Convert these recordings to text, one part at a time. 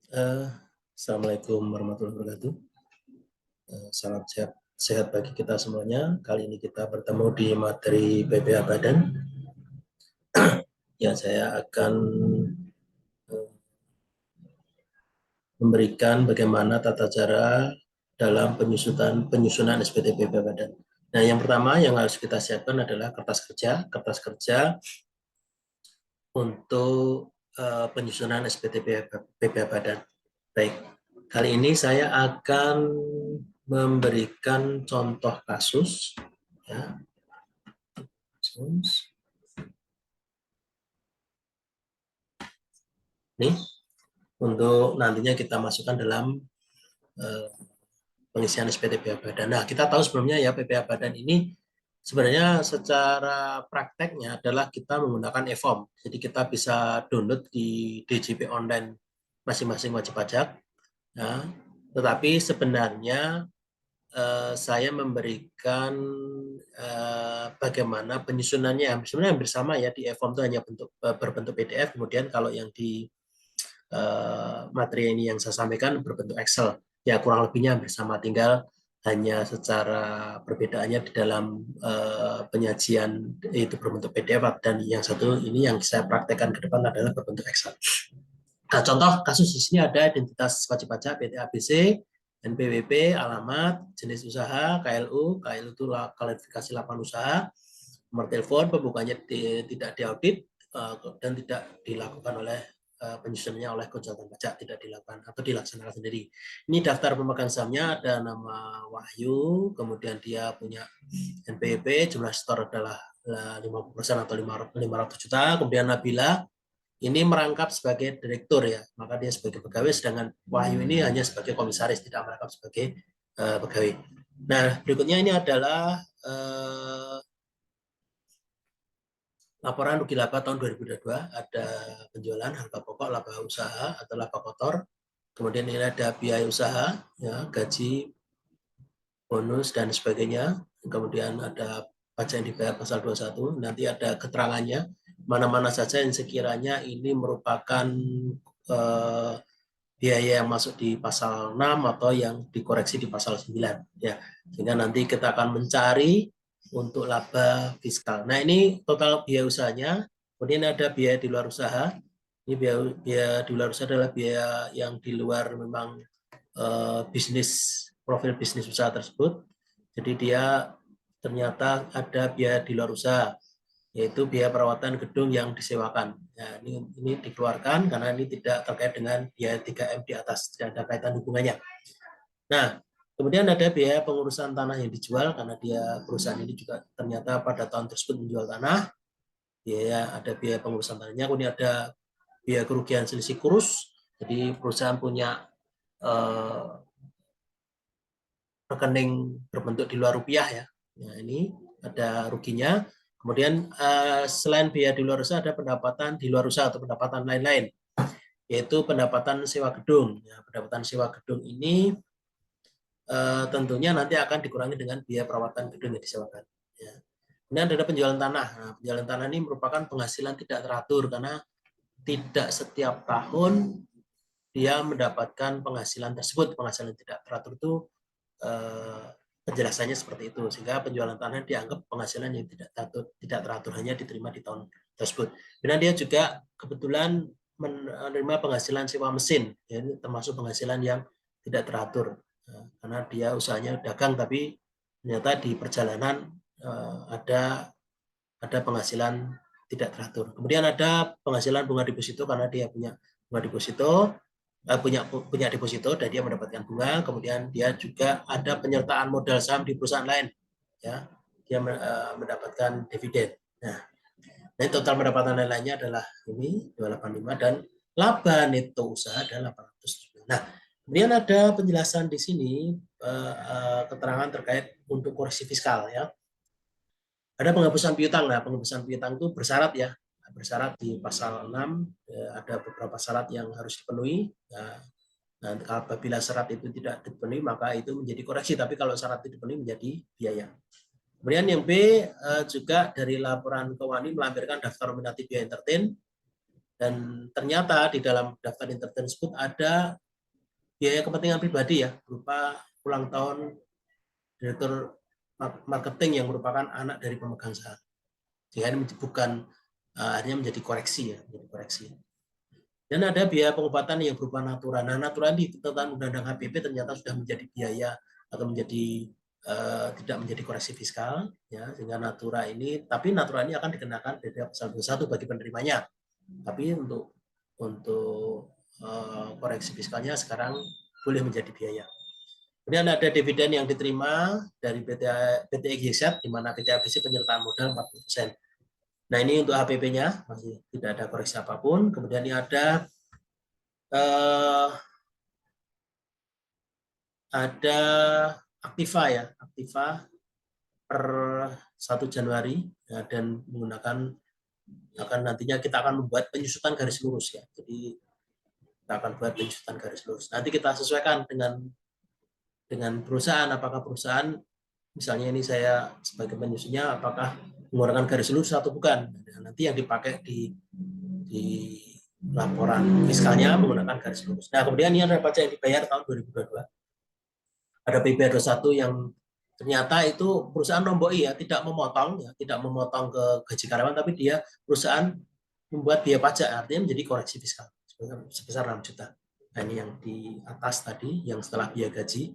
Eh, Assalamualaikum warahmatullahi wabarakatuh. Salam sehat bagi kita semuanya. Kali ini kita bertemu di materi PPH Badan. Ya, saya akan eh, memberikan bagaimana tata cara dalam penyusunan SPT PPH Badan. Nah, yang pertama yang harus kita siapkan adalah kertas kerja untuk penyusunan SPT PPH Badan. Baik, kali ini saya akan memberikan contoh kasus, ya. Nih, untuk nantinya kita masukkan dalam eh, pengisian SPT PPH Badan. Nah, kita tahu sebelumnya ya PPH Badan ini sebenarnya secara prakteknya adalah kita menggunakan e-form. Jadi kita bisa download di DJP online masing-masing wajib pajak. Nah, tetapi sebenarnya saya memberikan bagaimana penyusunannya. Sebenarnya hampir sama ya, di e-form itu hanya berbentuk PDF. Kemudian kalau yang di materi ini yang saya sampaikan berbentuk Excel. Ya kurang lebihnya hampir sama, tinggal hanya secara perbedaannya di dalam penyajian itu berbentuk PDF, dan yang satu ini yang saya praktekkan ke depan adalah berbentuk Excel. Nah, contoh kasus di sini ada identitas wajib pajak PT ABC, NPWP, alamat, jenis usaha, KLU itu klarifikasi lapangan usaha, nomor telepon, pembukanya tidak diaudit dan tidak dilakukan oleh penyusunannya oleh konsultan pajak, tidak dilakukan atau dilaksanakan sendiri. Ini daftar pemegang sahamnya, ada nama Wahyu, kemudian dia punya NPWP, jumlah store adalah 50% atau 500 juta, kemudian Nabila ini merangkap sebagai direktur ya, maka dia sebagai pegawai, sedangkan Wahyu ini hanya sebagai komisaris, tidak merangkap sebagai pegawai. Nah, berikutnya ini adalah laporan rugi laba tahun 2022, ada penjualan, harga pokok, laba usaha atau laba kotor, kemudian ini ada biaya usaha, ya, gaji, bonus dan sebagainya, kemudian ada pajak yang dibayar pasal 21, nanti ada keterangannya mana-mana saja yang sekiranya ini merupakan eh, biaya yang masuk di pasal 6 atau yang dikoreksi di pasal 9 ya. Sehingga nanti kita akan mencari untuk laba fiskal. Nah, ini total biaya usahanya. Kemudian ada biaya di luar usaha. Ini biaya di luar usaha adalah biaya yang di luar memang profil bisnis usaha tersebut. Jadi dia ternyata ada biaya di luar usaha, yaitu biaya perawatan gedung yang disewakan. Ya, ini dikeluarkan karena ini tidak terkait dengan biaya 3M di atas, tidak ada kaitan hubungannya. Nah, kemudian ada biaya pengurusan tanah yang dijual, karena dia perusahaan ini juga ternyata pada tahun tersebut menjual tanah. Ada biaya pengurusan tanahnya, kemudian ada biaya kerugian selisih kurs. Jadi perusahaan punya eh, rekening berbentuk di luar rupiah ya. Nah, ini ada ruginya. Kemudian selain biaya di luar usaha, ada pendapatan di luar usaha atau pendapatan lain-lain, yaitu pendapatan sewa gedung. Ya, pendapatan sewa gedung ini tentunya nanti akan dikurangi dengan biaya perawatan gedung yang disewakan. Ya. Kemudian ada penjualan tanah. Nah, penjualan tanah ini merupakan penghasilan tidak teratur, karena tidak setiap tahun dia mendapatkan penghasilan tersebut. Penghasilan tidak teratur itu penjelasannya seperti itu, sehingga penjualan tanah dianggap penghasilan yang tidak teratur, hanya diterima di tahun tersebut. Dan dia juga kebetulan menerima penghasilan sewa mesin, ya, ini termasuk penghasilan yang tidak teratur, karena dia usahanya dagang, tapi ternyata di perjalanan ada penghasilan tidak teratur. Kemudian ada penghasilan bunga deposito, karena dia punya bunga deposito, punya deposito dan dia mendapatkan bunga. Kemudian dia juga ada penyertaan modal saham di perusahaan lain, ya, dia mendapatkan dividen. Nah, ini total pendapatan lainnya adalah ini 285, dan laba neto usaha adalah 800. Nah, kemudian ada penjelasan di sini, keterangan terkait untuk koreksi fiskal ya. Ada penghapusan piutang. Nah, penghapusan piutang itu bersyarat ya, bersyarat di pasal 6, ada beberapa syarat yang harus dipenuhi. Nah, apabila syarat itu tidak dipenuhi, maka itu menjadi koreksi, tapi kalau syarat itu dipenuhi menjadi biaya. Kemudian yang B, juga dari laporan keuangan ini melampirkan daftar nominatif biaya entertain. Dan ternyata di dalam daftar internet tersebut ada biaya kepentingan pribadi ya, berupa ulang tahun direktur marketing yang merupakan anak dari pemegang saham. Sehingga ini bukan hanya menjadi koreksi ya, menjadi koreksi. Dan ada biaya pengobatan yang berupa natura. Nah, natura di tentang Undang-Undang HPP ternyata sudah menjadi biaya atau menjadi tidak menjadi koreksi fiskal, ya, sehingga natura ini, tapi natura ini akan dikenakan BPA pasal 21 bagi penerimanya. Tapi untuk koreksi fiskalnya sekarang boleh menjadi biaya. Kemudian ada dividen yang diterima dari PT GZ, di mana PT ABC penyertaan modal 40%. Nah, ini untuk HPP-nya masih tidak ada koreksi apapun. Kemudian ini ada Aktiva ya, Aktiva per 1 Januari ya, dan menggunakan nantinya kita akan membuat penyusutan garis lurus ya. Jadi kita akan buat penyusutan garis lurus. Nanti kita sesuaikan dengan perusahaan, apakah perusahaan misalnya ini saya sebagai penyusunnya apakah mengeluarkan garis lurus atau bukan. Nah, nanti yang dipakai di laporan fiskalnya menggunakan garis lurus. Nah, kemudian ini ada pajak yang dibayar tahun 2022. Ada PPh 21 yang ternyata itu perusahaan nomboi ya, tidak memotong ke gaji karyawan, tapi dia perusahaan membuat biaya pajak, artinya menjadi koreksi fiskal sebesar 6 juta. Nah, ini yang di atas tadi, yang setelah biaya gaji.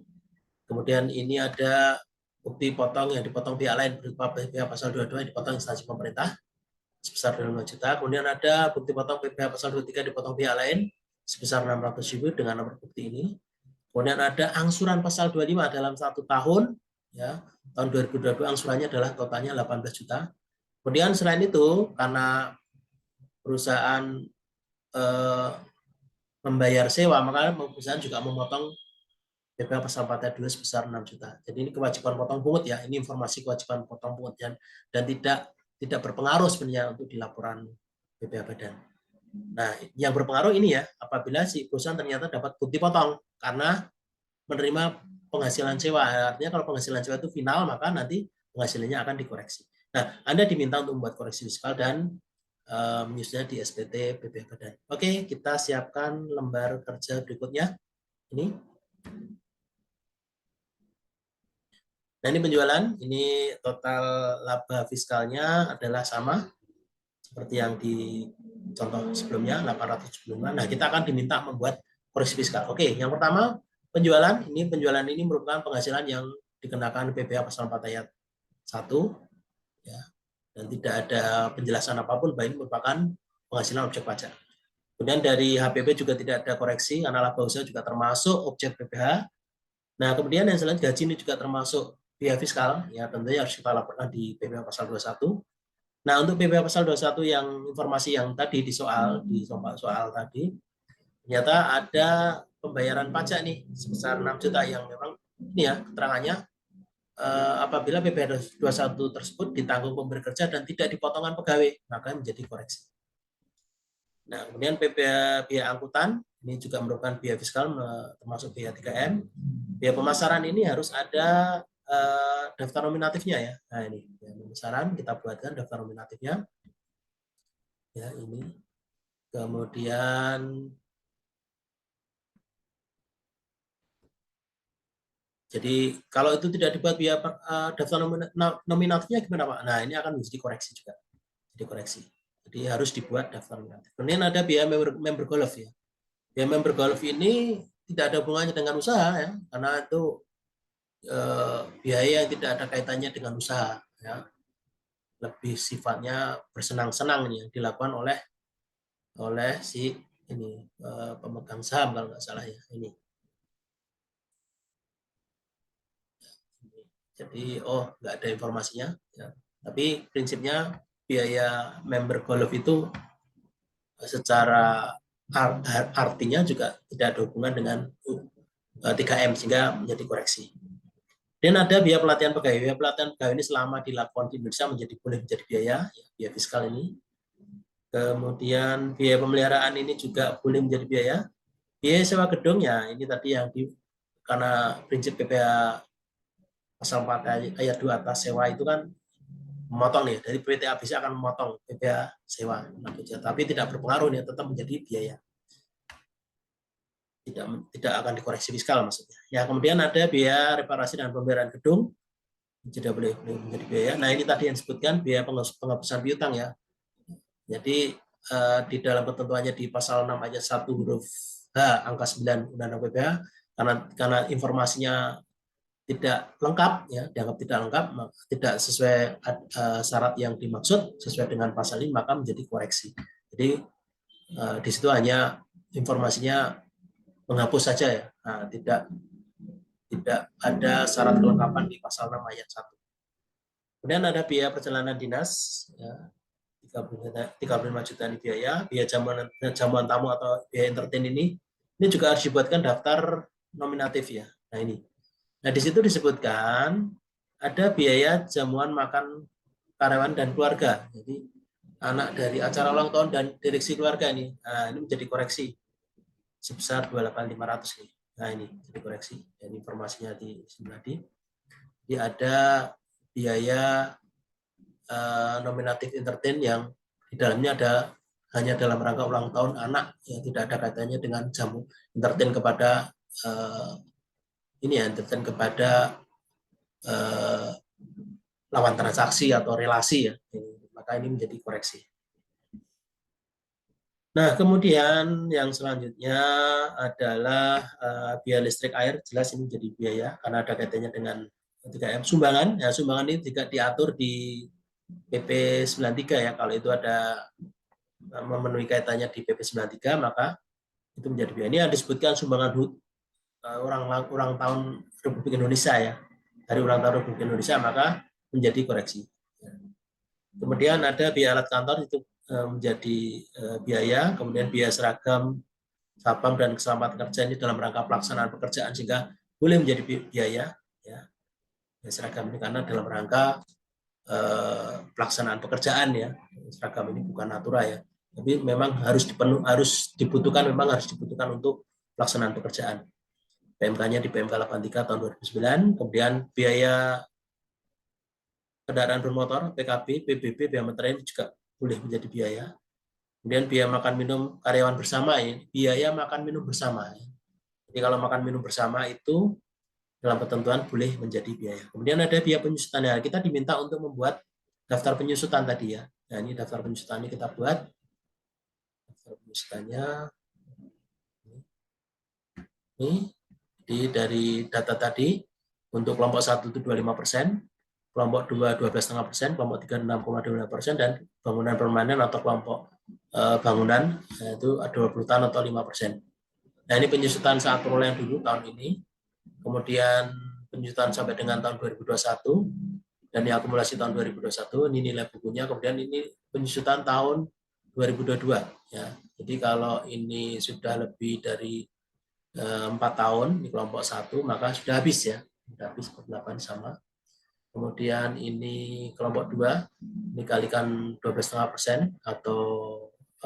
Kemudian ini ada bukti potong yang dipotong pihak lain berupa PPh pasal 22 yang dipotong instansi pemerintah sebesar 5 juta. Kemudian ada bukti potong PPh pasal 23 dipotong pihak lain sebesar 600.000 dengan nomor bukti ini. Kemudian ada angsuran pasal 25 dalam 1 tahun, ya, tahun 2022 angsurannya adalah totalnya 18 juta. Kemudian selain itu, karena perusahaan membayar sewa, maka perusahaan juga memotong PPh pasal 42 sebesar 6 juta. Jadi ini kewajiban potong pungut ya, ini informasi kewajiban potong pungut dan tidak berpengaruh sebenarnya untuk di laporan PPh badan. Nah, yang berpengaruh ini ya, apabila si perusahaan ternyata dapat bukti potong karena menerima penghasilan sewa. Artinya kalau penghasilan sewa itu final, maka nanti penghasilannya akan dikoreksi. Nah, Anda diminta untuk membuat koreksi fiskal dan menyusunnya di SPT PPh badan. Oke, kita siapkan lembar kerja berikutnya. Ini. Nah, ini penjualan. Ini total laba fiskalnya adalah sama seperti yang di contoh sebelumnya, 875. Nah, kita akan diminta membuat koreksi fiskal. Oke, yang pertama penjualan ini merupakan penghasilan yang dikenakan PPh pasal 4 ayat 1 ya, dan tidak ada penjelasan apapun bahwa ini merupakan penghasilan objek pajak. Kemudian dari HPP juga tidak ada koreksi karena laba usaha juga termasuk objek PPh. Nah, kemudian yang selanjutnya gaji ini juga termasuk biaya fiskal ya, tentunya harus kita laporkan di PPh pasal 21. Nah, untuk PPh pasal 21 yang informasi yang tadi di soal tadi, ternyata ada pembayaran pajak nih sebesar 6 juta yang memang ini ya keterangannya apabila PPh 21 tersebut ditanggung pemberi kerja dan tidak dipotongkan pegawai, maka menjadi koreksi. Nah, kemudian PPh biaya angkutan ini juga merupakan biaya fiskal termasuk biaya 3M. Biaya pemasaran ini harus ada daftar nominatifnya ya. Nah, ini biaya pemasaran kita buatkan daftar nominatifnya. Ya, ini. Kemudian jadi kalau itu tidak dibuat biaya daftar nominatifnya gimana Pak? Nah, ini akan menjadi koreksi juga. Jadi koreksi. Jadi harus dibuat daftar nominatif. Kemudian ada biaya member golf ya. Biaya member golf ini tidak ada hubungannya dengan usaha ya, karena itu biaya yang tidak ada kaitannya dengan usaha ya. Lebih sifatnya bersenang-senang yang dilakukan oleh si ini pemegang saham kalau nggak salah ya ini. Jadi nggak ada informasinya ya. Tapi prinsipnya biaya member golf itu secara artinya juga tidak ada hubungan dengan 3M sehingga menjadi koreksi. Dan ada biaya pelatihan pegawai. Biaya pelatihan pegawai ini selama dilakukan di Indonesia boleh menjadi biaya, ya, biaya fiskal ini. Kemudian biaya pemeliharaan ini juga boleh menjadi biaya. Biaya sewa gedung ya ini tadi yang karena prinsip PPh pasal 4 ayat 2 atas sewa itu kan memotong nih dari PT ABC akan memotong BPH sewa, tapi tidak berpengaruh nih, tetap menjadi biaya, tidak akan dikoreksi fiskal maksudnya. Ya, kemudian ada biaya reparasi dan pembayaran gedung, tidak boleh menjadi biaya. Nah, ini tadi yang disebutkan biaya penghapusan piutang ya. Jadi di dalam ketentuannya di pasal 6 ayat 1 huruf H angka 9 Undang-Undang PPh, karena informasinya tidak lengkap ya, dianggap tidak lengkap, tidak sesuai syarat yang dimaksud sesuai dengan pasal ini, maka menjadi koreksi. Jadi di situ hanya informasinya menghapus saja ya. Nah, tidak ada syarat kelengkapan di pasal 6 ayat 1. Kemudian ada biaya perjalanan dinas ya, 35 juta ini biaya jamuan tamu atau biaya entertain ini juga harus dibuatkan daftar nominatif ya. Nah ini. Nah di situ disebutkan ada biaya jamuan makan karyawan dan keluarga. Jadi anak dari acara ulang tahun dan direksi keluarga ini. Nah ini menjadi koreksi sebesar 28.500 ini. Nah ini jadi koreksi. Dan informasinya di sini tadi. Jadi ada biaya nominatif entertain yang di dalamnya ada hanya dalam rangka ulang tahun anak, yang tidak ada kaitannya dengan jamu entertain kepada entertain kepada lawan transaksi atau relasi ya. Maka ini menjadi koreksi. Nah, kemudian yang selanjutnya adalah biaya listrik air, jelas ini menjadi biaya karena ada kaitannya dengan 3M. Sumbangan, ya sumbangan ini juga diatur di PP 93 ya, kalau itu ada memenuhi kaitannya di PP 93 maka itu menjadi biaya. Ini yang disebutkan sumbangan HUT ulang tahun Republik Indonesia ya, hari ulang tahun Republik Indonesia, maka menjadi koreksi. Kemudian ada biaya alat kantor itu menjadi biaya, kemudian biaya seragam Satpam dan keselamatan kerja ini dalam rangka pelaksanaan pekerjaan sehingga boleh menjadi biaya ya. Seragam ini karena dalam rangka pelaksanaan pekerjaan ya. Seragam ini bukan natura ya. Tapi memang harus dibutuhkan untuk pelaksanaan pekerjaan. PMK-nya di PMK 83 tahun 2009, kemudian biaya kendaraan bermotor, PKB, PBB, biaya materai ini juga boleh menjadi biaya. Kemudian biaya makan minum karyawan bersama ya, biaya makan minum bersama. Ya. Jadi kalau makan minum bersama itu dalam ketentuan boleh menjadi biaya. Kemudian ada biaya penyusutan. Ya, kita diminta untuk membuat daftar penyusutan tadi ya. Nah, ini daftar penyusutan ini kita buat. Daftar penyusutannya ini dari data tadi untuk kelompok 1 itu 25%, kelompok 2 12,5%, kelompok 3 6,25%, dan bangunan permanen atau kelompok bangunan itu 20 tahun atau 5%. Nah, ini penyusutan saat perolehan dulu tahun ini. Kemudian penyusutan sampai dengan tahun 2021 dan akumulasi tahun 2021, ini nilai bukunya. Kemudian ini penyusutan tahun 2022 ya. Jadi kalau ini sudah lebih dari 4 tahun di kelompok 1 maka sudah habis ya, sudah habis 8 sama. Kemudian ini kelompok 2 dikalikan 12,5% atau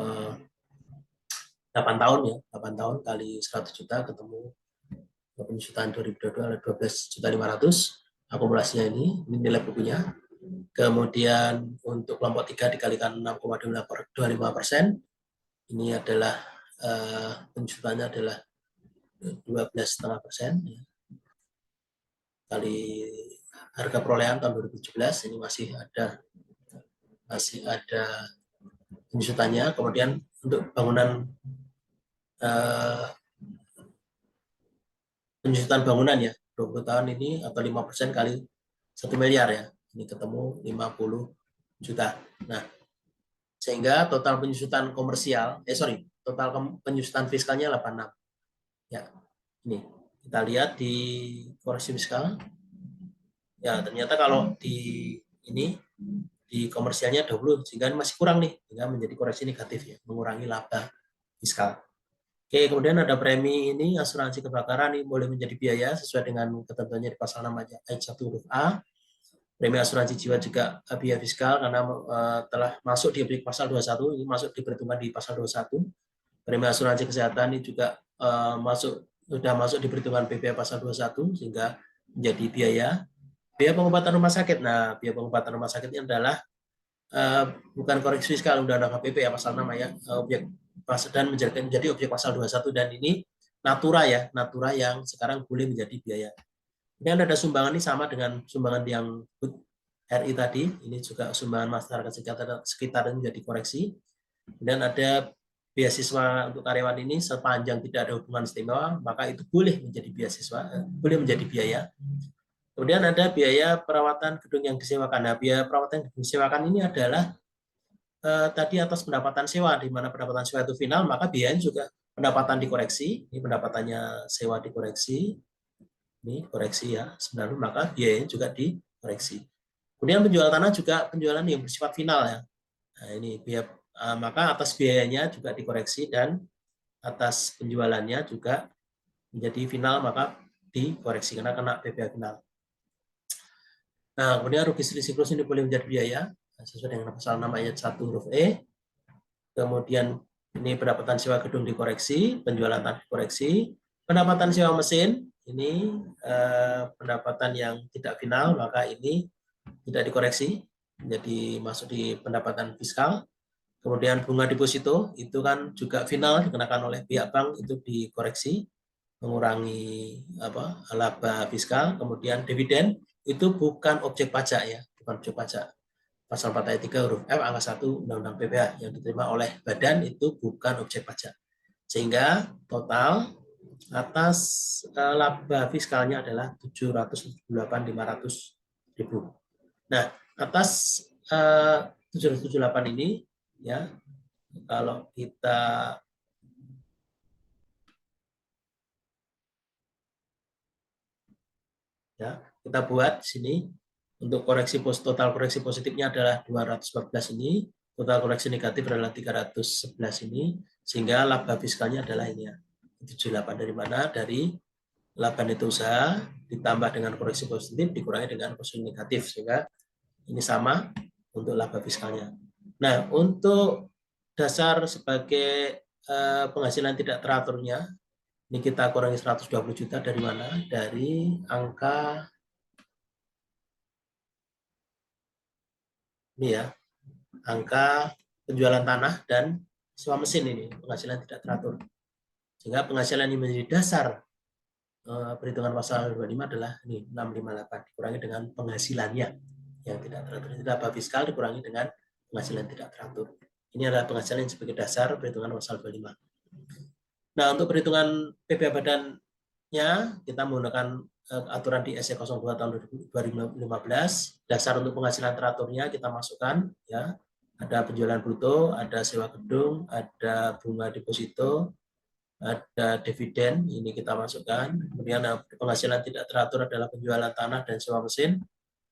8 tahun ya, 8 tahun kali 100 juta ketemu penyusutan 2022 ada 12.500.000 akumulasinya ini nilai bukunya. Kemudian untuk kelompok 3 dikalikan 6,25%, ini adalah penyusutannya adalah 12,5% ya. Kali harga perolehan tahun 2017 ini masih ada penyusutannya. Kemudian untuk bangunan penyusutan bangunan ya 20 tahun ini atau 5% kali 1 miliar ya, ini ketemu 50 juta. Nah, sehingga total penyusutan komersial total penyusutan fiskalnya 86 ya. Ini kita lihat di koreksi fiskal ya, ternyata kalau di komersialnya 20 sehingga masih kurang nih, sehingga menjadi koreksi negatif ya, mengurangi laba fiskal. Oke, kemudian ada premi ini asuransi kebakaran ini boleh menjadi biaya sesuai dengan ketentuannya di pasal 6 ayat 1 huruf A. Premi asuransi jiwa juga biaya fiskal karena telah masuk di pasal 21, ini diperhitungkan di pasal 21. Premi asuransi kesehatan ini juga sudah masuk di perhitungan PPh pasal 21 sehingga menjadi biaya. Biaya pengobatan rumah sakit. Nah, biaya pengobatan rumah sakit ini adalah bukan koreksi fiskal Undang-Undang HPP ya pasal 6 ya, objek dan menjadi objek pasal 21 dan ini natura ya, natura yang sekarang boleh menjadi biaya. Ini ada sumbangan ini sama dengan sumbangan yang RI tadi, ini juga sumbangan masyarakat sekitar ini menjadi koreksi. Dan ada beasiswa untuk karyawan ini sepanjang tidak ada hubungan istimewa, maka itu boleh menjadi beasiswa, boleh menjadi biaya. Kemudian ada biaya perawatan gedung yang disewakan. Nah, biaya perawatan gedung disewakan ini adalah tadi atas pendapatan sewa, di mana pendapatan sewa itu final, maka biayanya juga pendapatan dikoreksi. Ini pendapatannya sewa dikoreksi, ini koreksi ya, sebenarnya maka biayanya juga dikoreksi. Kemudian penjual tanah juga penjualan yang bersifat final ya. Nah, ini biaya, maka atas biayanya juga dikoreksi dan atas penjualannya juga menjadi final maka dikoreksi karena kena PPh final. Nah, kemudian rugi selisih plus ini boleh menjadi biaya sesuai dengan pasal 6 ayat 1 huruf E. Kemudian ini pendapatan sewa gedung dikoreksi, penjualan tanah dikoreksi, pendapatan sewa mesin ini pendapatan yang tidak final maka ini tidak dikoreksi, jadi masuk di pendapatan fiskal. Kemudian bunga deposito itu kan juga final dikenakan oleh pihak bank, itu dikoreksi mengurangi laba fiskal. Kemudian dividen itu bukan objek pajak ya, bukan objek pajak. Pasal 4 ayat 3 huruf F angka 1 Undang-Undang PPh yang diterima oleh badan itu bukan objek pajak. Sehingga total atas laba fiskalnya adalah 778.500.000. Nah, atas 778 ini ya, kalau kita ya, kita buat di sini untuk koreksi total koreksi positifnya adalah 214 ini, total koreksi negatif adalah 311 ini, sehingga laba fiskalnya adalah ini ya, 78 dari mana? Dari laba neto usaha ditambah dengan koreksi positif dikurangi dengan koreksi negatif, sehingga ini sama untuk laba fiskalnya. Nah, untuk dasar sebagai penghasilan tidak teraturnya, ini kita kurangi 120 juta dari mana? Dari angka ini ya, angka penjualan tanah dan sewa mesin ini, penghasilan tidak teratur. Sehingga penghasilan ini menjadi dasar perhitungan pasal 25 adalah ini 658 dikurangi dengan penghasilannya yang tidak teratur. Laba fiskal dikurangi dengan penghasilan tidak teratur. Ini adalah penghasilan sebagai dasar perhitungan pasal 25. Nah, untuk perhitungan PPh badannya kita menggunakan aturan di SE 02 tahun 2015. Dasar untuk penghasilan teraturnya kita masukkan ya. Ada penjualan bruto, ada sewa gedung, ada bunga deposito, ada dividen, ini kita masukkan. Kemudian penghasilan tidak teratur adalah penjualan tanah dan sewa mesin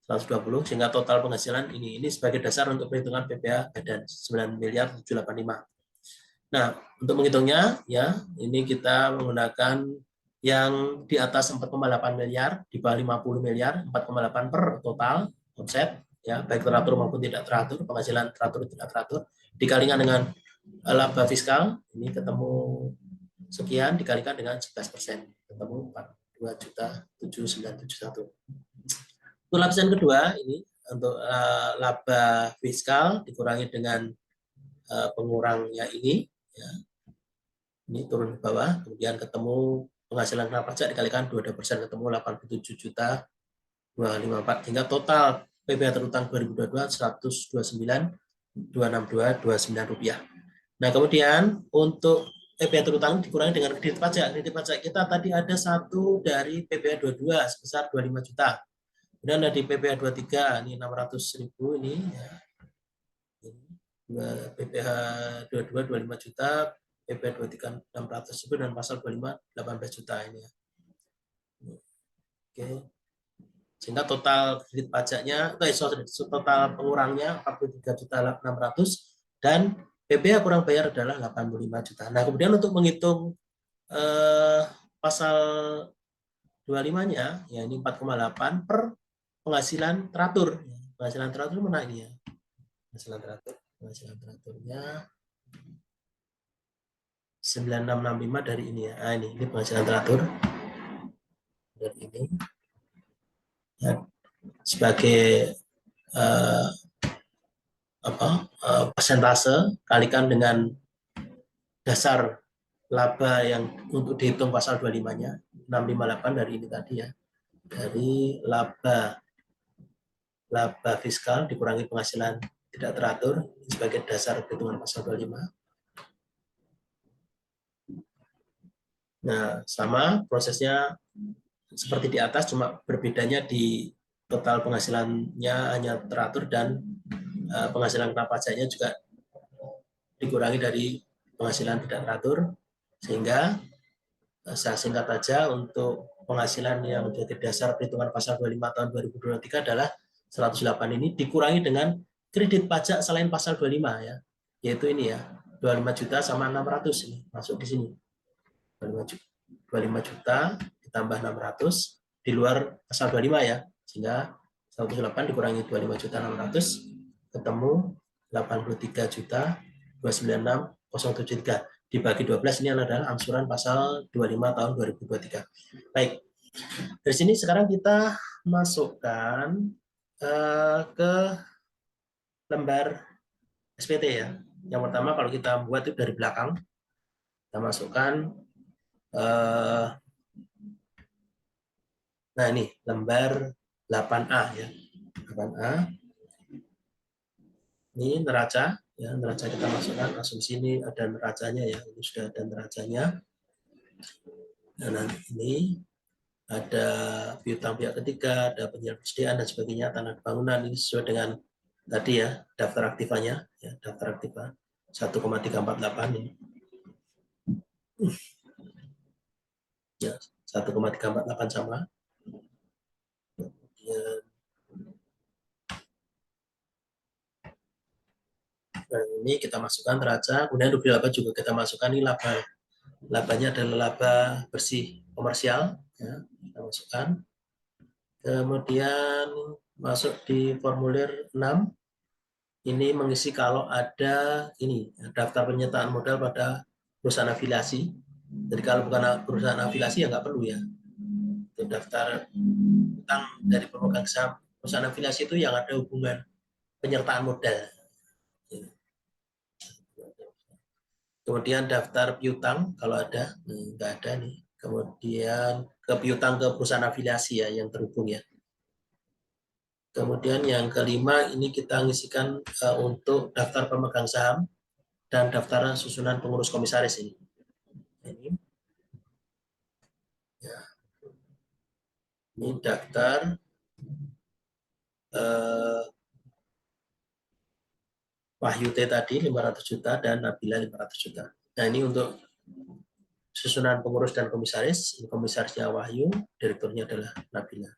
120, sehingga total penghasilan ini sebagai dasar untuk perhitungan PPh badan 9.785. Nah, untuk menghitungnya ya, ini kita menggunakan yang di atas 4,8 miliar, di bawah 50 miliar, 4,8 per total omset ya, baik teratur maupun tidak teratur, penghasilan teratur tidak teratur, dikalikan dengan laba fiskal, ini ketemu sekian dikalikan dengan 11%, ketemu 42.791. Untuk lapisan kedua ini untuk laba fiskal dikurangi dengan pengurangnya ini ya, ini turun ke bawah, kemudian ketemu penghasilan kena pajak dikalikan 22%, ketemu 87 juta 254, hingga total PPh terutang 2022 129.262.29 rupiah. Nah, kemudian untuk PPh terutang dikurangi dengan kredit pajak. Kredit pajak kita tadi ada satu dari PPh 22 sebesar 25 juta. Kemudian ada di PPh 23 ini 600.000 ini ya. PPh 22 25 juta, PPh 23 600.000 dan pasal 25 18 juta ini ya. Oke. Sehingga total kredit pajaknya total pengurangnya 43.600 dan PPh kurang bayar adalah 85 juta. Nah, kemudian untuk menghitung pasal 25-nya ya ini 4,8 per penghasilan teratur. Penghasilan teratur mana ini ya? Penghasilan teraturnya 9665 dari ini ya. Nah, ini penghasilan teratur dari ini. Ya. sebagai persentase kalikan dengan dasar laba yang untuk dihitung pasal 25-nya 658 dari ini tadi ya, dari laba fiskal dikurangi penghasilan tidak teratur sebagai dasar perhitungan pasal 25. Nah, sama prosesnya seperti di atas, cuma berbedanya di total penghasilannya hanya teratur dan penghasilan kena pajaknya juga dikurangi dari penghasilan tidak teratur, sehingga saya singkat saja untuk penghasilan yang menjadi dasar perhitungan pasal 25 tahun 2023 adalah 108 ini dikurangi dengan kredit pajak selain pasal 25 ya, yaitu ini ya, 25 juta sama 600 ini masuk di sini. 25 juta ditambah 600 di luar pasal 25 ya, sehingga 108 dikurangi 25 juta 600 ketemu 83 juta 296.073 dibagi 12, ini adalah angsuran pasal 25 tahun 2023. Baik, dari sini sekarang kita masukkan ke lembar SPT ya. Yang pertama kalau kita buat itu dari belakang, kita masukkan nah ini lembar 8A ya. 8A ini neraca ya, neraca kita masukkan asumsi ini ada neracanya ya, ini sudah ada neracanya. Dan ini ada piutang pihak ketiga, ada penyiaran persediaan dan sebagainya, tanah bangunan, ini sesuai dengan tadi ya daftar aktifanya ya, daftar aktiva 1,348 ini ya, 1,348 sama. Kemudian ini kita masukkan neraca, kemudian rugi laba juga kita masukkan, ini labanya adalah laba bersih komersial ya, kita masukkan. Kemudian masuk di formulir 6, ini mengisi kalau ada ini daftar penyertaan modal pada perusahaan afiliasi. Jadi kalau bukan perusahaan afiliasi ya nggak perlu ya. Itu daftar utang dari pemegang saham perusahaan afiliasi itu yang ada hubungan penyertaan modal. Kemudian daftar piutang kalau ada, nggak ada nih. Kemudian ke piutang ke perusahaan afiliasi ya yang terhubung ya. Kemudian yang kelima ini kita ngisikan untuk daftar pemegang saham dan daftar susunan pengurus komisaris ini. Ya. Ini daftar Wahyu T tadi 500 juta dan Nabila 500 juta. Nah ini untuk susunan pengurus dan komisaris. Ini komisarisnya Wahyu, direkturnya adalah Nabila.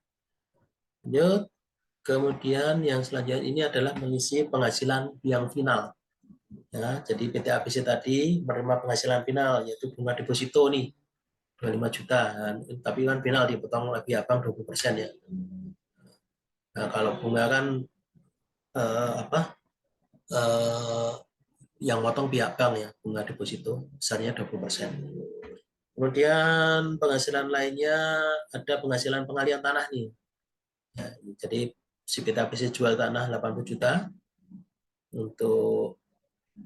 Lanjut. Kemudian yang selanjutnya ini adalah mengisi penghasilan yang final. Ya, jadi PT ABC tadi menerima penghasilan final yaitu bunga deposito nih 25 juta. Tapi kan final dipotong lagi abang 20% ya. Nah, kalau bunga kan yang potong pihak bank ya, bunga deposito besarnya 20%. Kemudian penghasilan lainnya ada penghasilan pengalian tanah nih. Ya, jadi si PT ABC jual tanah 80 juta, untuk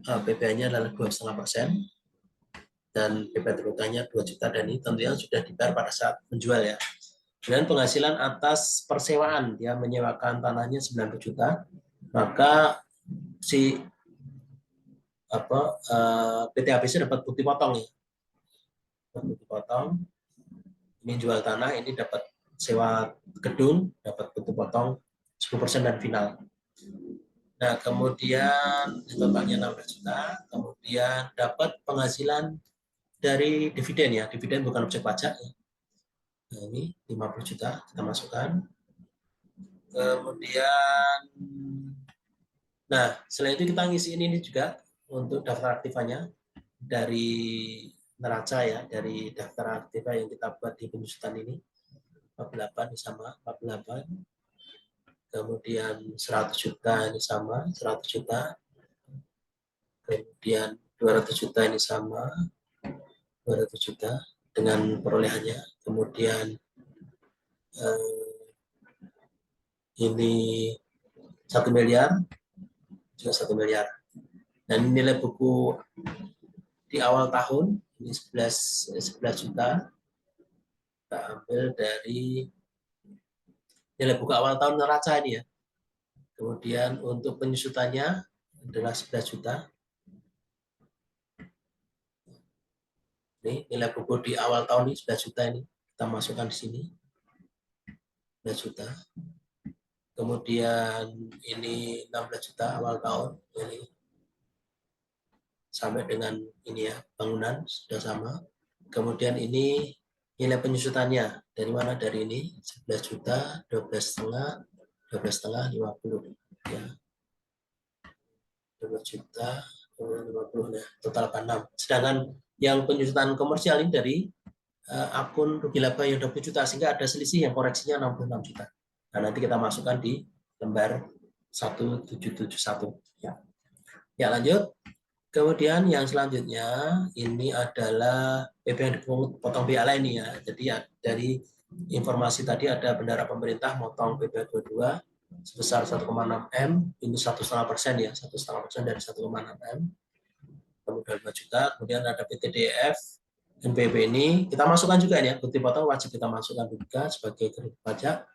PPh-nya adalah 2,5% dan PP terutanya 2 juta, dan ini tentunya sudah dibayar pada saat menjual ya. Dan penghasilan atas persewaan, dia menyewakan tanahnya 90 juta, maka si PT ABC dapat bukti potong ya. Bukti potong, ini jual tanah, ini dapat sewa gedung, dapat bukti potong 10% dan final. Nah, kemudian totalnya 16 juta, kemudian dapat penghasilan dari dividen ya, dividen bukan objek pajak ya. Nah, ini 50 juta kita masukkan. Kemudian, nah selain itu kita ngisi ini juga untuk daftar aktifanya dari neraca ya, dari daftar aktiva yang kita buat di penyusutan ini 48 sama 48. Kemudian 100 juta ini sama 100 juta. Kemudian 200 juta ini sama 200 juta dengan perolehannya. Kemudian ini 1 miliar, juga 1 miliar. Dan nilai buku di awal tahun ini 11 juta. Kita ambil dari nilai buku awal tahun neraca ini ya. Kemudian untuk penyusutannya adalah 11 juta. Ini nilai buku di awal tahun ini 11 juta ini. Kita masukkan di sini. 11 juta. Kemudian ini 16 juta awal tahun. Ini sampai dengan ini ya, bangunan sudah sama. Kemudian ini nilai penyusutannya. Dari mana? Dari ini 11 juta, 12,5, 12,5, 50. Ya. 12 juta, 50, ya, total 86. Sedangkan yang penyusutan komersial ini dari akun rugi laba yang 20 juta, sehingga ada selisih yang koreksinya 66 juta. Nah, nanti kita masukkan di lembar 1771. Ya, ya lanjut. Kemudian yang selanjutnya ini adalah PP yang dipotong pihak lain ini ya. Jadi ya, dari informasi tadi ada bendara pemerintah motong PP 22 sebesar 1,6 M, ini 1,5% ya, 1,5% dari 1,6 M, kemudian 2 juta. Kemudian ada PTDF, NPWP ini kita masukkan juga ya, bukti potong wajib kita masukkan juga sebagai kredit pajak.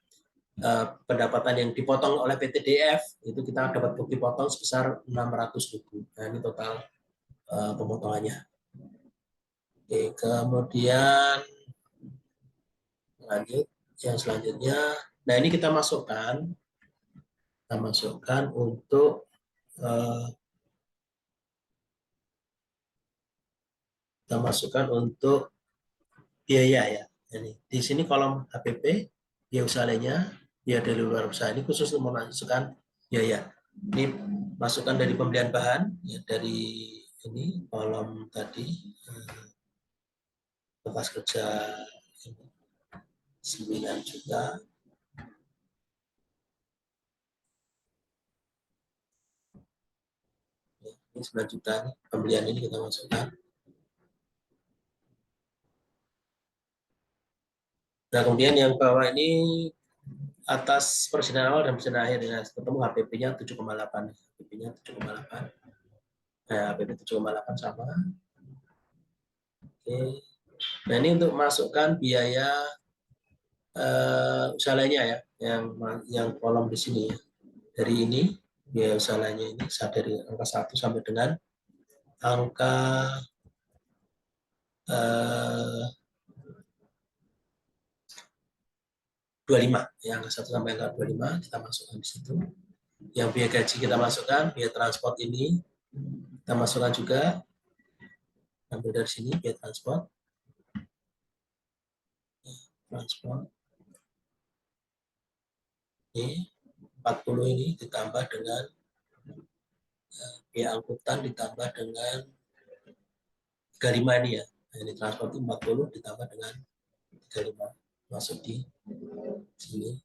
Pendapatan yang dipotong oleh PTDF itu kita dapat bukti potong sebesar 600.000. Nah, ini total pemotongannya. Oke, kemudian lanjut yang selanjutnya. Nah, ini kita masukkan untuk biaya ya. Ini di sini kolom HPP, biaya usaha lainnya, biaya dari luar usaha, ini khusus untuk memasukkan biaya. Ini masukkan dari pembelian bahan ya, dari ini kolom tadi bekas kerja 9 juta. Ini 9 juta nih, pembelian ini kita masukkan. Nah, kemudian yang bawah ini atas persediaan awal dan persediaan akhir ya, ketemu HPP-nya 7,8. HPP-nya 7,8. Nah, HPP 7,8 sama. Oke. Nah, ini untuk masukkan biaya usaha lainnya ya, yang kolom di sini ya. Dari ini biaya usaha lainnya ini dari angka 1 sampai dengan angka 25 ya, angka 1 sampai angka 25 kita masukkan di situ. Yang biaya gaji kita masukkan, biaya transport ini kita masukkan juga, ambil dari sini biaya transport ini 40 ini ditambah dengan biaya angkutan ditambah dengan 35 ini ya. Nah, ini transport 40 ditambah dengan 35 masuk di sini.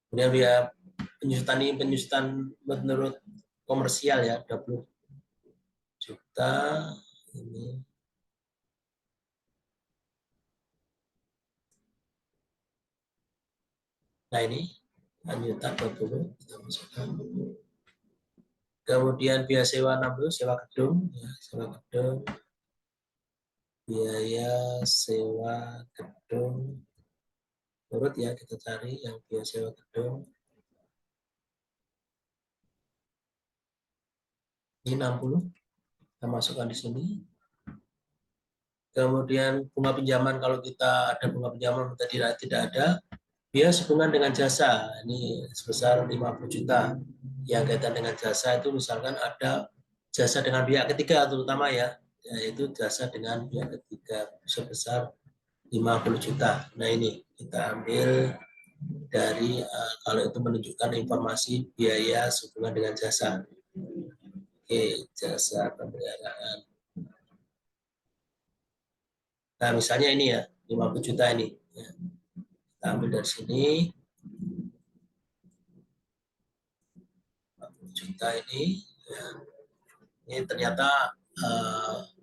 Kemudian biaya penyusutan menurut komersial ya, 20 juta ini. Nah, ini lanjutan 20 kita masukkan. Kemudian biaya sewa 60, sewa gedung ya, sewa gedung. Biaya sewa gedung urut ya, kita cari yang biaya sewa gedung. Ini 60, kita masukkan di sini. Kemudian bunga pinjaman, kalau kita ada bunga pinjaman tidak ada, biaya hubungan dengan jasa ini sebesar 50 juta. Yang kaitan dengan jasa itu misalkan ada jasa dengan pihak ketiga terutama ya, yaitu jasa dengan pihak ketiga sebesar 50 juta. Nah, ini kita ambil dari kalau itu menunjukkan informasi biaya hubungan dengan jasa. Oke, jasa pemeliharaan. Nah, misalnya ini ya, 50 juta ini. Ya. Kita ambil dari sini. 50 juta ini. Ya. Ini ternyata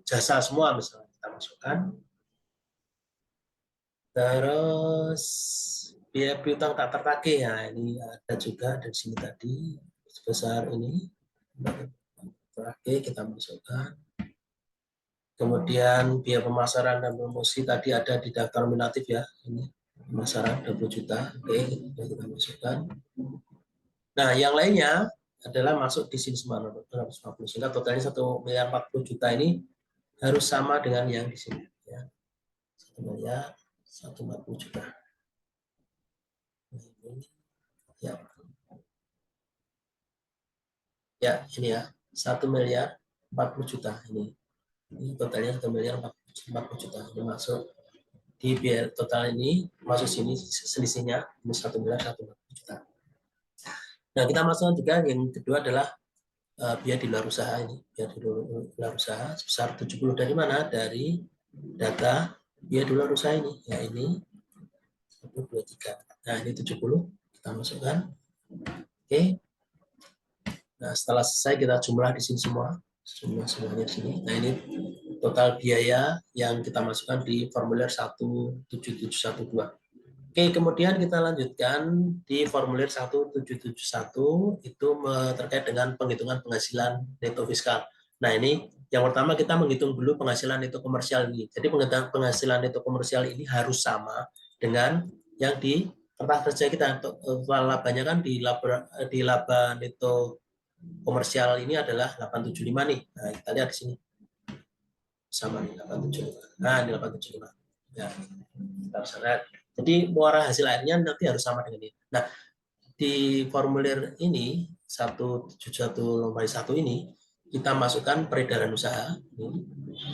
jasa semua misalnya kita masukkan. Terus biaya piutang tak tertagih, ya ini ada juga dari sini tadi sebesar ini. Terakhir kita masukkan. Kemudian biaya pemasaran dan promosi tadi ada di daftar nominatif ya, ini pemasaran 20 juta. Oke, kita masukkan. Nah, yang lainnya adalah masuk di sini semua 250, sehingga totalnya 1.040 juta ini harus sama dengan yang di sini ya. 1.140 juta. Ya. Ya, ini ya. 1.040 juta ini. Ini totalnya 1.040 juta. Ini masuk di biaya total ini, masuk sini selisihnya ini 1.140 juta. Nah, kita masukkan juga yang kedua adalah biaya di luar usaha ini. Biaya di luar usaha sebesar 70 dari mana? Dari data biaya di luar usaha ini. Ya, ini 1, 2, 3. Nah, ini 70 kita masukkan. Oke. Nah, setelah selesai kita jumlah di sini semua. Semuanya di sini. Nah, ini total biaya yang kita masukkan di formulir 17712. Oke, kemudian kita lanjutkan di formulir 1771 itu terkait dengan penghitungan penghasilan neto fiskal. Nah, ini yang pertama kita menghitung dulu penghasilan neto komersial ini. Jadi penghasilan neto komersial ini harus sama dengan yang di kertas kerja kita. Labanya kan di laba neto komersial ini adalah 875 nih. Nah, kita lihat di sini. Sama nih 875. Nah, ini 875. Ya, kita bisa lihat. Jadi muara hasil akhirnya nanti harus sama dengan ini. Nah, di formulir ini 171 ini kita masukkan peredaran usaha. Ini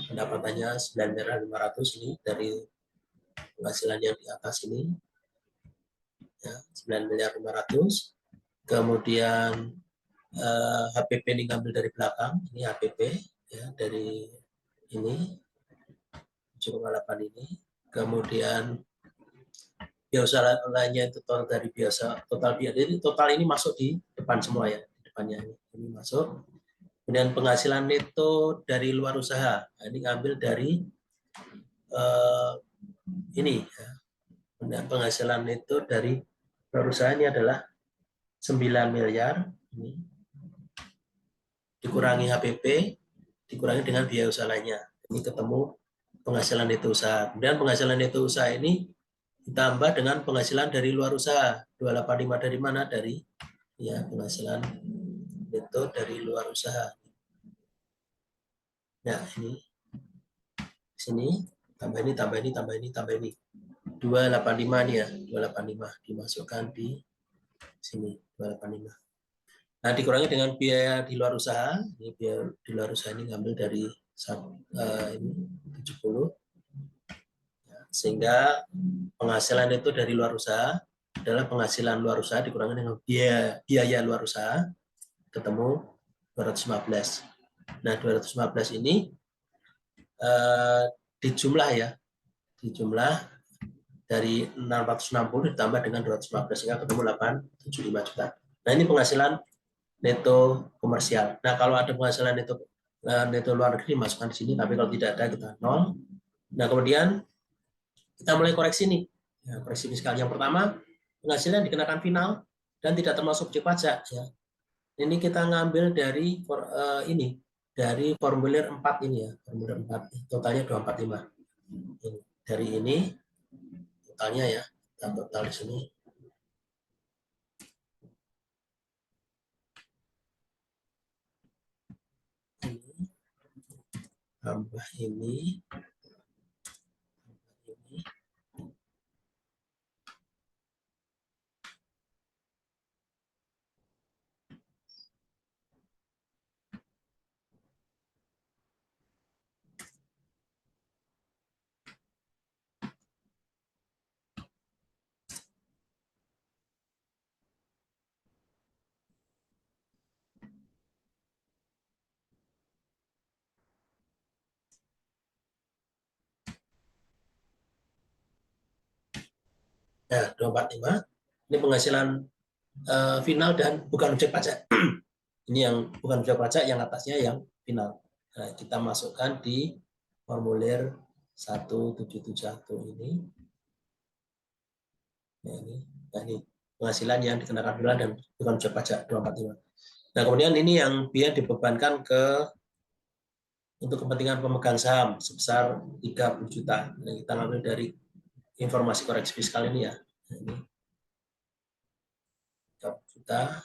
pendapatannya 9.500 ini dari penghasilan yang di atas ini. Ya, 9.500. Kemudian HPP ini ngambil dari belakang, ini HPP ya, dari ini 7,8 ini. Kemudian biasa lainnya itu total dari biasa total biaya. Jadi total ini masuk di depan semua ya, di depannya ini masuk. Kemudian penghasilan neto dari luar usaha, nah, ini ngambil dari ini ya. Kemudian penghasilan neto dari luar usaha ini adalah 9 miliar ini dikurangi HPP dikurangi dengan biaya usaha lainnya. Ini ketemu penghasilan neto usaha. Kemudian penghasilan neto usaha ini ditambah dengan penghasilan dari luar usaha. 285 dari mana? Dari ya penghasilan neto dari luar usaha. Nah, ini sini tambah ini, tambah ini, tambah ini, tambah ini. 285 nih ya, 285 dimasukkan di sini 285. Nah, dikurangi dengan biaya di luar usaha. Ini biaya di luar usaha ini ngambil dari ini 70. Sehingga penghasilan itu dari luar usaha adalah penghasilan luar usaha dikurangi dengan biaya luar usaha, ketemu 215. Nah, 215 ini dijumlah ya, dijumlah dari 660 ditambah dengan 215 sehingga ketemu 875 juta. Nah, ini penghasilan neto komersial. Nah, kalau ada penghasilan neto luar negeri masukkan di sini, tapi kalau tidak ada kita nol. Nah, kemudian kita mulai koreksi nih. Ya, koreksi fiskal yang pertama, penghasilan dikenakan final dan tidak termasuk objek pajak ya. Ini kita ngambil dari ini dari formulir 4 ini ya, formulir 4 totalnya 245. Ini, dari ini totalnya ya, kita total di sini. Ini tambah ini ya 245. Ini penghasilan final dan bukan objek pajak. Ini yang bukan objek pajak, yang atasnya yang final. Nah, kita masukkan di formulir 1771 ini. Nah, ini penghasilan yang dikenakan bulan dan bukan wajib pajak 245. Nah, kemudian ini yang biaya dibebankan untuk kepentingan pemegang saham sebesar 30 juta. Nah, kita ambil dari informasi koreksi fiskal ini ya. Nah, ini 30 juta.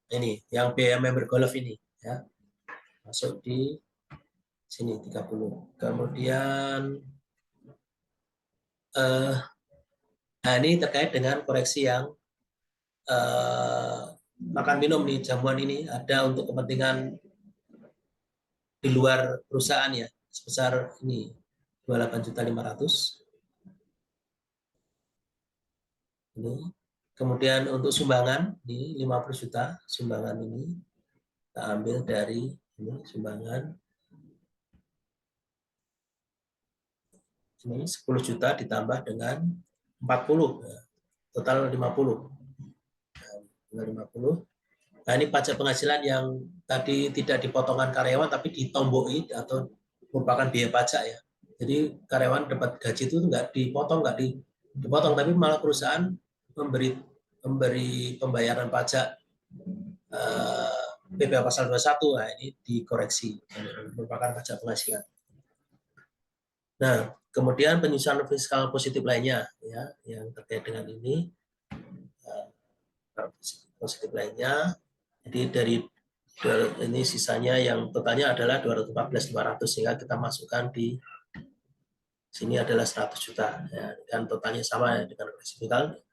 Ini yang biaya member golf ini ya. Masuk di sini 30. Kemudian nah ini terkait dengan koreksi yang makan minum nih, jamuan ini ada untuk kepentingan di luar perusahaan ya, sebesar ini 28.500.000 ini. Kemudian untuk sumbangan ini 50 juta, sumbangan ini kita ambil dari ini sumbangan ini 10 juta ditambah dengan 40, total 50. Nah, 50. Nah, ini pajak penghasilan yang tadi tidak dipotongkan karyawan tapi ditomboi atau merupakan biaya pajak ya. Jadi karyawan dapat gaji itu nggak dipotong, dipotong, tapi malah perusahaan memberi memberi pembayaran pajak PPh pasal 21. Nah, ini dikoreksi, merupakan pajak penghasilan. Nah, kemudian penyusunan fiskal positif lainnya ya yang terkait dengan ini positif lainnya. Jadi dari ini sisanya yang totalnya adalah 214.500 sehingga kita masukkan di sini adalah 100 juta ya, dan totalnya sama ya dengan koreksi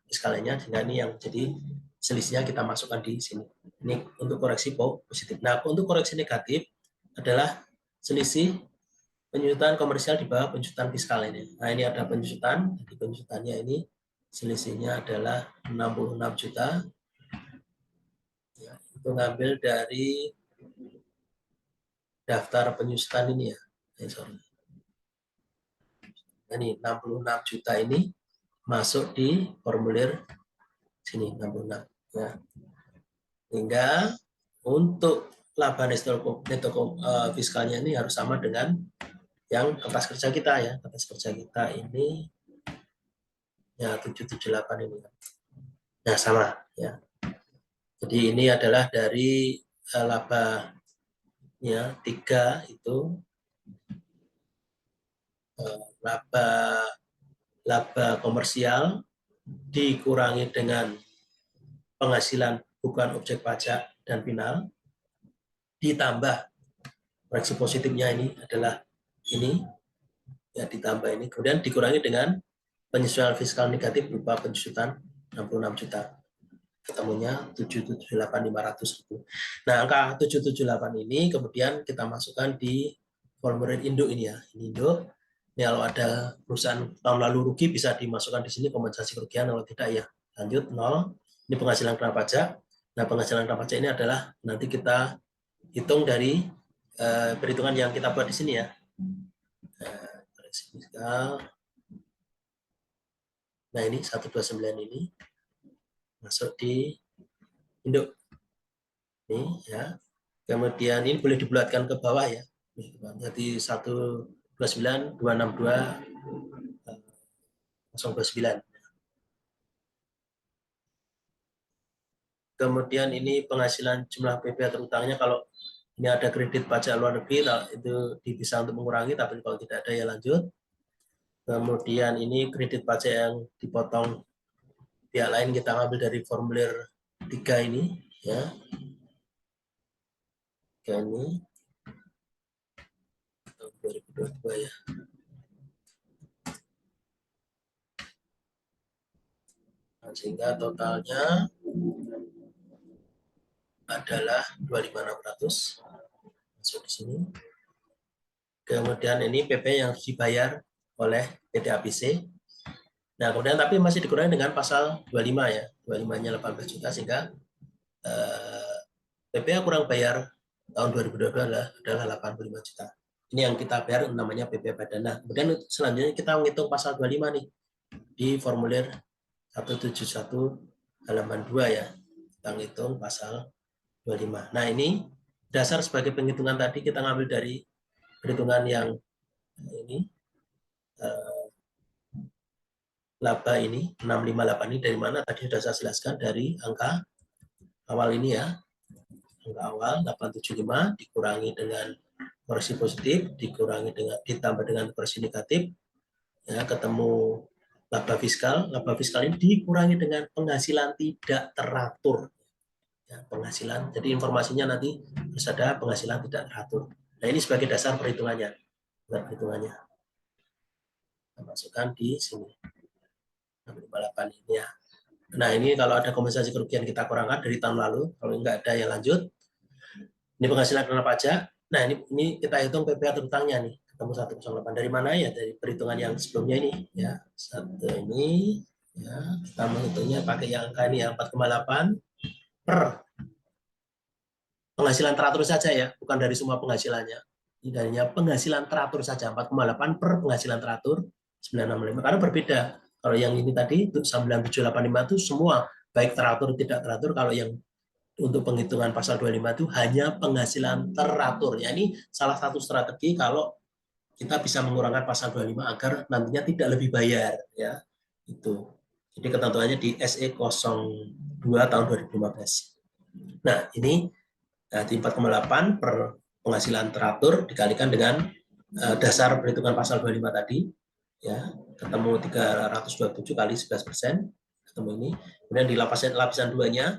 fiskalnya, sehingga ini yang jadi selisihnya kita masukkan di sini. Ini untuk koreksi positif. Nah, untuk koreksi negatif adalah selisih penyusutan komersial di bawah penyusutan fiskal ini. Nah, ini ada penyusutan, jadi penyusutannya ini selisihnya adalah 66 juta. Ya, itu ngambil dari daftar penyusutan ini ya. Sorry. Ini 66 juta ini masuk di formulir sini 66 ya. Hingga untuk laba neto fiskalnya ini harus sama dengan yang kertas kerja kita ya. Kertas kerja kita ini ya 778 ini. Nah, sama ya. Jadi ini adalah dari laba ya 3 itu laba komersial dikurangi dengan penghasilan bukan objek pajak dan final, ditambah koreksi positifnya ini adalah ini ya, ditambah ini, kemudian dikurangi dengan penyesuaian fiskal negatif berupa penyusutan 66 juta, ketemunya 778.500 itu. Nah, angka 778 ini kemudian kita masukkan di formulir induk ini ya. Ini induk. Ini kalau ada perusahaan tahun lalu rugi bisa dimasukkan di sini kompensasi kerugian, kalau tidak ya lanjut 0. Ini penghasilan kena pajak. Nah, penghasilan kena pajak ini adalah nanti kita hitung dari perhitungan yang kita buat di sini ya. Nah, ini 129 ini masuk di induk. Ini ya. Kemudian ini boleh dibulatkan ke bawah ya. Jadi 129 262 029. Kemudian ini penghasilan jumlah PPh terutangnya, kalau ini ada kredit pajak luar negeri itu bisa untuk mengurangi, tapi kalau tidak ada ya lanjut. Kemudian ini kredit pajak yang dipotong pihak lain kita ambil dari formulir 3 ini ya. Ini tahun 2022 ya. Nah, sehingga totalnya adalah 25.600 masuk di sini. Kemudian ini PP yang harus dibayar oleh PT APC. Nah, kemudian tapi masih dikurangi dengan pasal 25 ya. 25-nya 18 juta sehingga PPh kurang bayar tahun 2022 adalah 85 juta. Ini yang kita bayar namanya PP Badana. Kemudian selanjutnya kita menghitung pasal 25 nih di formulir 171 halaman 2 ya. Kita menghitung pasal 25. Nah, ini dasar sebagai penghitungan tadi kita ngambil dari perhitungan yang ini laba ini 658 ini dari mana? Tadi sudah saya jelaskan dari angka awal ini ya. Angka awal 875 dikurangi dengan koreksi positif, dikurangi dengan ditambah dengan koreksi negatif, ya ketemu laba fiskal. Laba fiskal ini dikurangi dengan penghasilan tidak teratur. Ya, penghasilan. Jadi informasinya nanti harus ada penghasilan tidak teratur. Nah ini sebagai dasar perhitungannya. Perhitungannya. Kita masukkan di sini. 658 ini ya. Nah ini kalau ada kompensasi kerugian kita kurangkan dari tahun lalu, kalau nggak ada yang lanjut. Ini penghasilan kena pajak. Nah ini kita hitung PPh terutangnya nih, ketemu 108. Dari mana ya? Dari perhitungan yang sebelumnya ini ya. Satu ini ya, kita menghitungnya pakai yang angka ini ya 4,8 per penghasilan teratur saja ya, bukan dari semua penghasilannya. Ini darinya penghasilan teratur saja 4,8 per penghasilan teratur 965 karena berbeda. Kalau yang ini tadi 9785 itu semua baik teratur tidak teratur. Kalau yang untuk penghitungan pasal 25 itu hanya penghasilan teratur. Ya, ini salah satu strategi kalau kita bisa mengurangkan pasal 25 agar nantinya tidak lebih bayar ya. Itu. Jadi ketentuannya di SE 02 tahun 2015. Nah, ini di 4,8 per penghasilan teratur dikalikan dengan dasar perhitungan pasal 25 tadi ya, ketemu 327 kali 11%, ketemu ini. Kemudian di lapisan 2-nya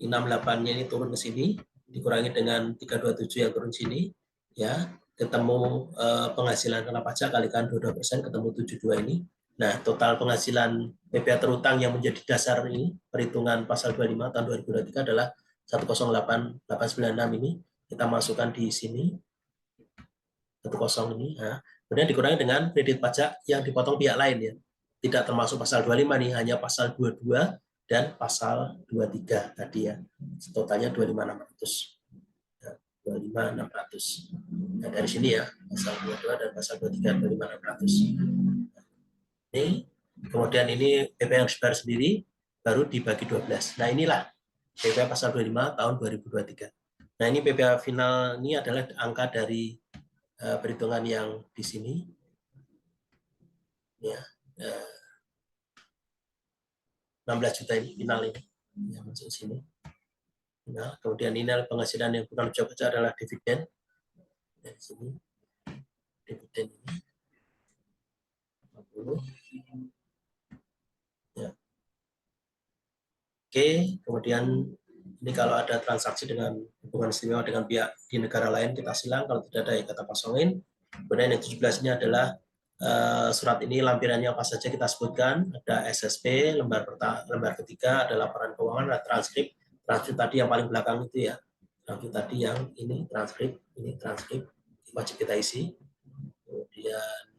68-nya ini turun ke sini, dikurangi dengan 327 yang turun sini, ya, ketemu penghasilan kena pajak kalikan 22%, ketemu 72 ini. Nah, total penghasilan PPh terutang yang menjadi dasar ini, perhitungan pasal 25 tahun 2023 adalah 108.896 ini. Kita masukkan di sini, 10 ini. Nah, kemudian dikurangi dengan kredit pajak yang dipotong pihak lain ya. Tidak termasuk pasal 25 nih, hanya pasal 22 dan pasal 23 tadi ya. Totalnya 25.600. Ya, 25.600. Nah, dari sini ya, pasal 22 dan pasal 23 25.600. Ini kemudian ini PP yang dibayar sendiri baru dibagi 12. Nah, inilah PPh pasal 25 tahun 2023. Nah, ini PPh final ini adalah angka dari perhitungan yang di sini. Ya, 16 juta ini final ini yang masuk sini. Nah, kemudian ini penghasilan yang bukan objek pajak adalah dividen. Dari sini dividen ini 50. Ya. Oke, kemudian ini kalau ada transaksi dengan hubungan istimewa dengan pihak di negara lain kita silang, kalau tidak ada ya kita kosongin. Kemudian yang 17 ini adalah surat ini lampirannya apa saja kita sebutkan, ada SSP, lembar ketiga, ada laporan keuangan, ada transkrip tadi yang paling belakang itu ya, transkrip tadi yang ini transkrip wajib kita isi. Kemudian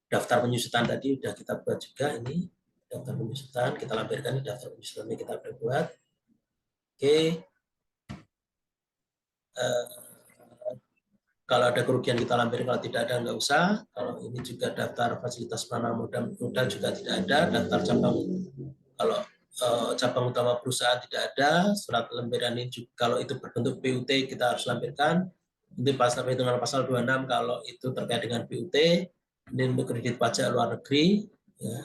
daftar penyusutan tadi sudah kita buat juga, ini daftar penyusutan kita lampirkan, di daftar penyusutan ini kita buat. Oke. Kalau ada kerugian kita lampirkan, kalau tidak ada nggak usah. Kalau ini juga daftar fasilitas penanaman modal juga tidak ada. Daftar cabang, kalau cabang utama perusahaan tidak ada. Surat lembaran ini juga, kalau itu berbentuk PUT kita harus lampirkan. Ini pasal perhitungan pasal 26 kalau itu terkait dengan PUT. Ini untuk kredit pajak luar negeri. Ya.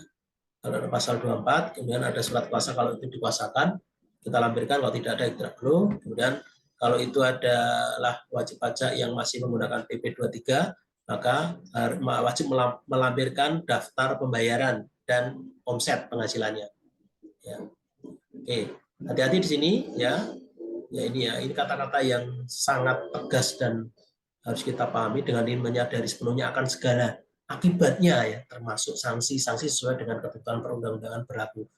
Kalau ada pasal 24, kemudian ada surat kuasa kalau itu dikuasakan, kita lampirkan. Kalau tidak ada, tidak perlu. Kemudian kalau itu adalah wajib pajak yang masih menggunakan PP 23, maka wajib melampirkan daftar pembayaran dan omset penghasilannya. Ya. Oke, hati-hati di sini ya. Ya ini ya, ini kata-kata yang sangat tegas dan harus kita pahami dengan ini menyadari sepenuhnya akan segala akibatnya ya, termasuk sanksi-sanksi sesuai dengan ketentuan perundang-undangan berlaku.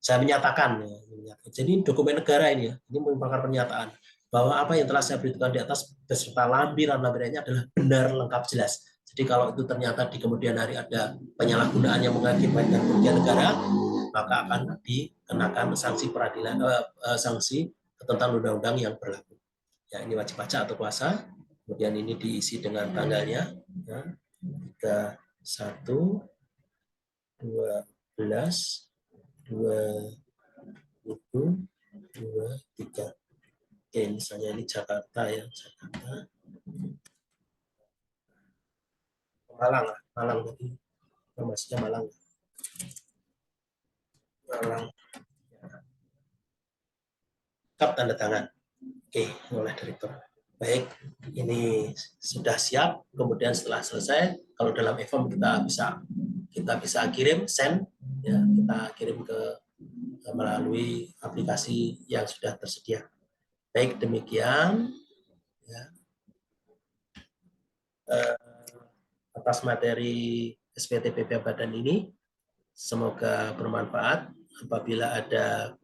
Saya menyatakan ya, jadi dokumen negara ini ya, ini merupakan pernyataan bahwa apa yang telah saya beritahukan di atas beserta lampiran-lampirannya adalah benar, lengkap, jelas. Jadi kalau itu ternyata di kemudian hari ada penyalahgunaan yang mengakibatkan kerugian negara, maka akan dikenakan sanksi peradilan, sanksi ketentuan undang-undang yang berlaku. Ya, ini wajib pajak atau kuasa. Kemudian ini diisi dengan tanggalnya, ya, 31 12 2023. Oke, misalnya ini Jakarta ya, Jakarta. Malang, Malang tadi informasinya Malang. Malang. Kap tanda tangan. Oke, oleh direktur. Baik, ini sudah siap. Kemudian setelah selesai, kalau dalam e-form kita bisa kirim, send, ya, kita kirim ke melalui aplikasi yang sudah tersedia. Baik, demikian ya, atas materi SPTPP Badan ini. Semoga bermanfaat. Apabila ada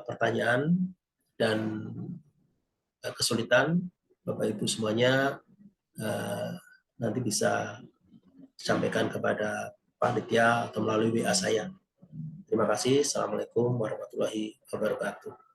pertanyaan dan kesulitan, Bapak Ibu semuanya nanti bisa sampaikan kepada panitia atau melalui WA saya. Terima kasih. Assalamualaikum warahmatullahi wabarakatuh.